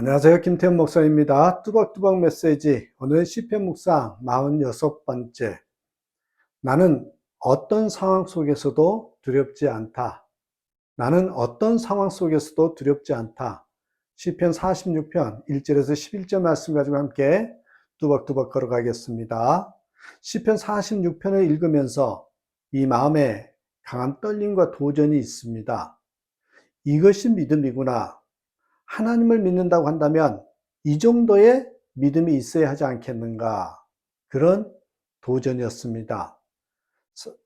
안녕하세요. 김태현 목사입니다. 뚜벅뚜벅 메시지. 오늘 시편 묵상 46번째. 나는 어떤 상황 속에서도 두렵지 않다. 나는 어떤 상황 속에서도 두렵지 않다. 시편 46편 1절에서 11절 말씀 가지고 함께 뚜벅뚜벅 걸어가겠습니다. 시편 46편을 읽으면서 이 마음에 강한 떨림과 도전이 있습니다. 이것이 믿음이구나. 하나님을 믿는다고 한다면 이 정도의 믿음이 있어야 하지 않겠는가. 그런 도전이었습니다.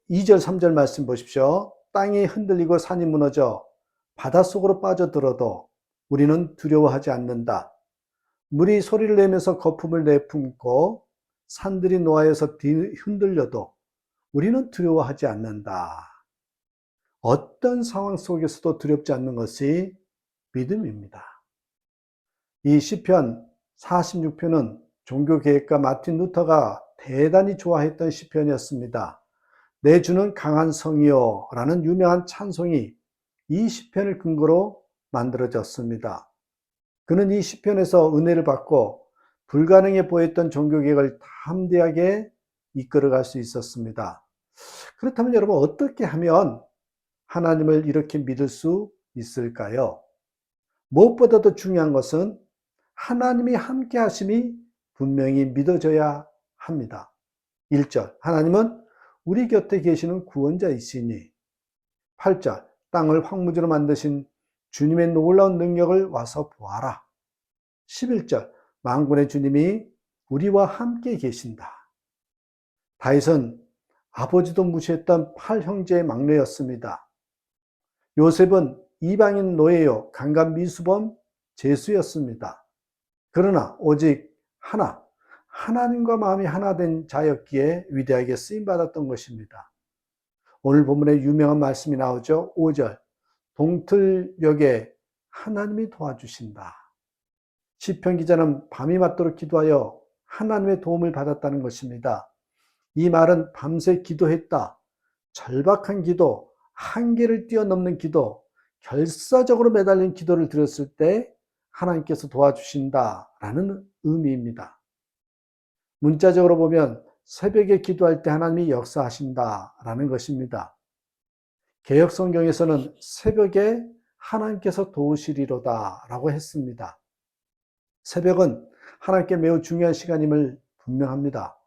2절, 3절 말씀 보십시오. 땅이 흔들리고 산이 무너져 바닷속으로 빠져들어도 우리는 두려워하지 않는다. 물이 소리를 내면서 거품을 내뿜고 산들이 노하여서 흔들려도 우리는 두려워하지 않는다. 어떤 상황 속에서도 두렵지 않는 것이 믿음입니다. 이 시편 46편은 종교개혁가 마틴 루터가 대단히 좋아했던 시편이었습니다. 내 주는 강한 성이요 라는 유명한 찬송이 이 시편을 근거로 만들어졌습니다. 그는 이 시편에서 은혜를 받고 불가능해 보였던 종교개혁을 담대하게 이끌어갈 수 있었습니다. 그렇다면 여러분, 어떻게 하면 하나님을 이렇게 믿을 수 있을까요? 무엇보다도 중요한 것은 하나님이 함께 하심이 분명히 믿어져야 합니다. 1절, 하나님은 우리 곁에 계시는 구원자이시니. 8절, 땅을 황무지로 만드신 주님의 놀라운 능력을 와서 보아라. 11절, 만군의 주님이 우리와 함께 계신다. 다윗은 아버지도 무시했던 8형제의 막내였습니다. 요셉은 이방인 노예요 강간 미수범 죄수였습니다. 그러나 오직 하나님과 마음이 하나 된 자였기에 위대하게 쓰임받았던 것입니다. 오늘 본문에 유명한 말씀이 나오죠. 5절, 동틀역에 하나님이 도와주신다. 시편 기자는 밤이 맞도록 기도하여 하나님의 도움을 받았다는 것입니다. 이 말은 밤새 기도했다, 절박한 기도, 한계를 뛰어넘는 기도, 결사적으로 매달린 기도를 드렸을 때 하나님께서 도와주신다라는 의미입니다. 문자적으로 보면 새벽에 기도할 때 하나님이 역사하신다라는 것입니다. 개역 성경에서는 새벽에 하나님께서 도우시리로다라고 했습니다. 새벽은 하나님께 매우 중요한 시간임을 분명합니다.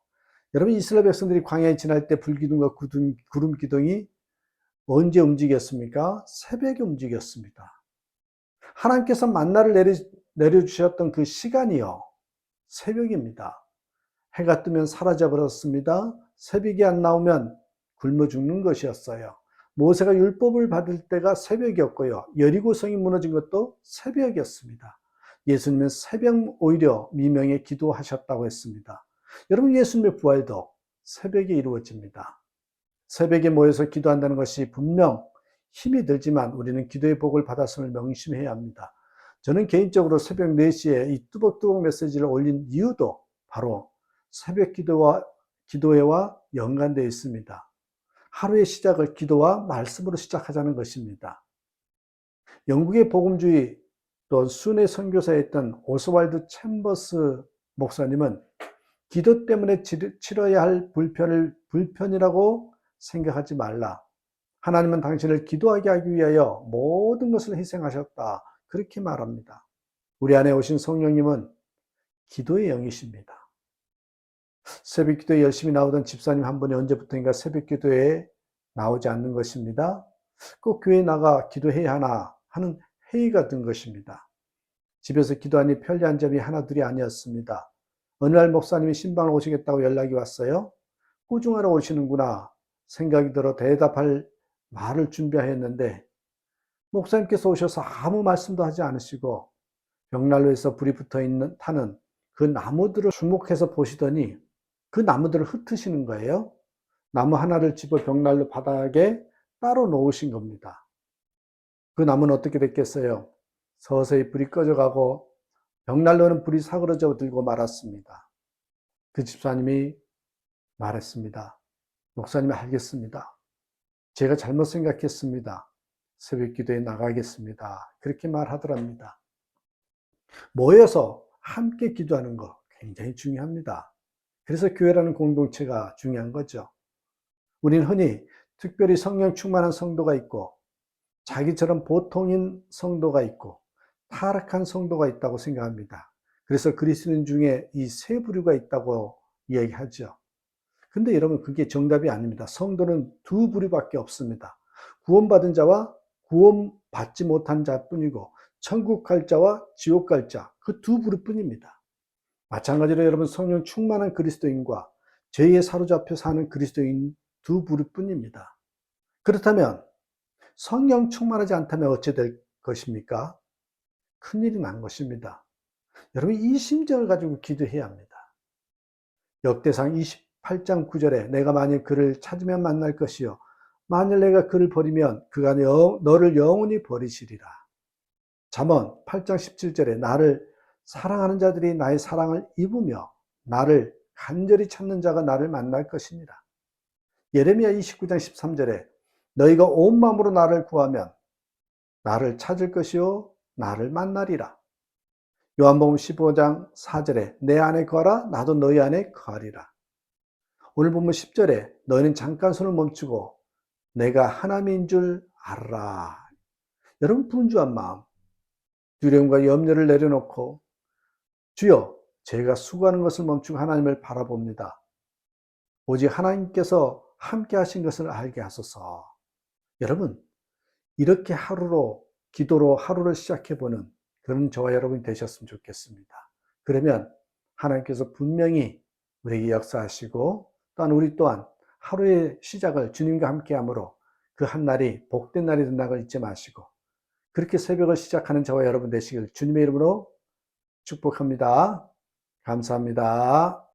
여러분, 이스라엘 백성들이 광야에 지날 때 불기둥과 구름 기둥이 언제 움직였습니까? 새벽에 움직였습니다. 하나님께서 만나를 내려주셨던 그 시간이요, 새벽입니다. 해가 뜨면 사라져버렸습니다. 새벽이 안 나오면 굶어 죽는 것이었어요. 모세가 율법을 받을 때가 새벽이었고요, 여리고성이 무너진 것도 새벽이었습니다. 예수님은 새벽 오히려 미명에 기도하셨다고 했습니다. 여러분, 예수님의 부활도 새벽에 이루어집니다. 새벽에 모여서 기도한다는 것이 분명 힘이 들지만 우리는 기도의 복을 받았음을 명심해야 합니다. 저는 개인적으로 새벽 4시에 이 뚜벅뚜벅 메시지를 올린 이유도 바로 새벽 기도회와 연관되어 있습니다. 하루의 시작을 기도와 말씀으로 시작하자는 것입니다. 영국의 복음주의 또 순회 선교사였던 오스왈드 챔버스 목사님은 기도 때문에 치러야 할 불편이라고 생각하지 말라. 하나님은 당신을 기도하게 하기 위하여 모든 것을 희생하셨다. 그렇게 말합니다. 우리 안에 오신 성령님은 기도의 영이십니다. 새벽 기도에 열심히 나오던 집사님 한 분이 언제부터인가 새벽 기도에 나오지 않는 것입니다. 꼭 교회에 나가 기도해야 하나 하는 회의가 든 것입니다. 집에서 기도하니 편리한 점이 하나둘이 아니었습니다. 어느 날 목사님이 신방을 오시겠다고 연락이 왔어요. 꾸중하러 오시는구나 생각이 들어 대답할 말을 준비했는데 목사님께서 오셔서 아무 말씀도 하지 않으시고 벽난로에서 불이 붙어 타는 그 나무들을 주목해서 보시더니 그 나무들을 흩으시는 거예요. 나무 하나를 집어 벽난로 바닥에 따로 놓으신 겁니다. 그 나무는 어떻게 됐겠어요? 서서히 불이 꺼져가고 벽난로는 불이 사그러져 들고 말았습니다. 그 집사님이 말했습니다. 목사님, 알겠습니다. 제가 잘못 생각했습니다. 새벽 기도에 나가겠습니다. 그렇게 말하더랍니다. 모여서 함께 기도하는 거 굉장히 중요합니다. 그래서 교회라는 공동체가 중요한 거죠. 우리는 흔히 특별히 성령 충만한 성도가 있고 자기처럼 보통인 성도가 있고 타락한 성도가 있다고 생각합니다. 그래서 그리스도인 중에 이 세 부류가 있다고 이야기하죠. 근데 여러분 그게 정답이 아닙니다. 성도는 두 부류밖에 없습니다. 구원받은 자와 구원받지 못한 자뿐이고 천국 갈 자와 지옥 갈 자, 그 두 부류뿐입니다. 마찬가지로 여러분 성령 충만한 그리스도인과 죄에 사로잡혀 사는 그리스도인 두 부류뿐입니다. 그렇다면 성령 충만하지 않다면 어찌 될 것입니까? 큰일이 난 것입니다. 여러분 이 심정을 가지고 기도해야 합니다. 역대상 28장 9절에 내가 만일 그를 찾으면 만날 것이요 만일 내가 그를 버리면 그가 너를 영원히 버리시리라. 잠언 8장 17절에 나를 사랑하는 자들이 나의 사랑을 입으며 나를 간절히 찾는 자가 나를 만날 것입니다. 예레미야 29장 13절에 너희가 온 마음으로 나를 구하면 나를 찾을 것이요 나를 만나리라. 요한복음 15장 4절에 내 안에 거하라 나도 너희 안에 거하리라. 오늘 본문 10절에 너희는 잠깐 손을 멈추고 내가 하나님인 줄 알아라. 여러분 분주한 마음, 두려움과 염려를 내려놓고 주여 제가 수고하는 것을 멈추고 하나님을 바라봅니다. 오직 하나님께서 함께 하신 것을 알게 하소서. 여러분 이렇게 기도로 하루를 시작해보는 그런 저와 여러분이 되셨으면 좋겠습니다. 그러면 하나님께서 분명히 우리에게 역사하시고 또한 우리 또한 하루의 시작을 주님과 함께함으로 그 한 날이 복된 날이 된다는 걸 잊지 마시고 그렇게 새벽을 시작하는 저와 여러분 되시길 주님의 이름으로 축복합니다. 감사합니다.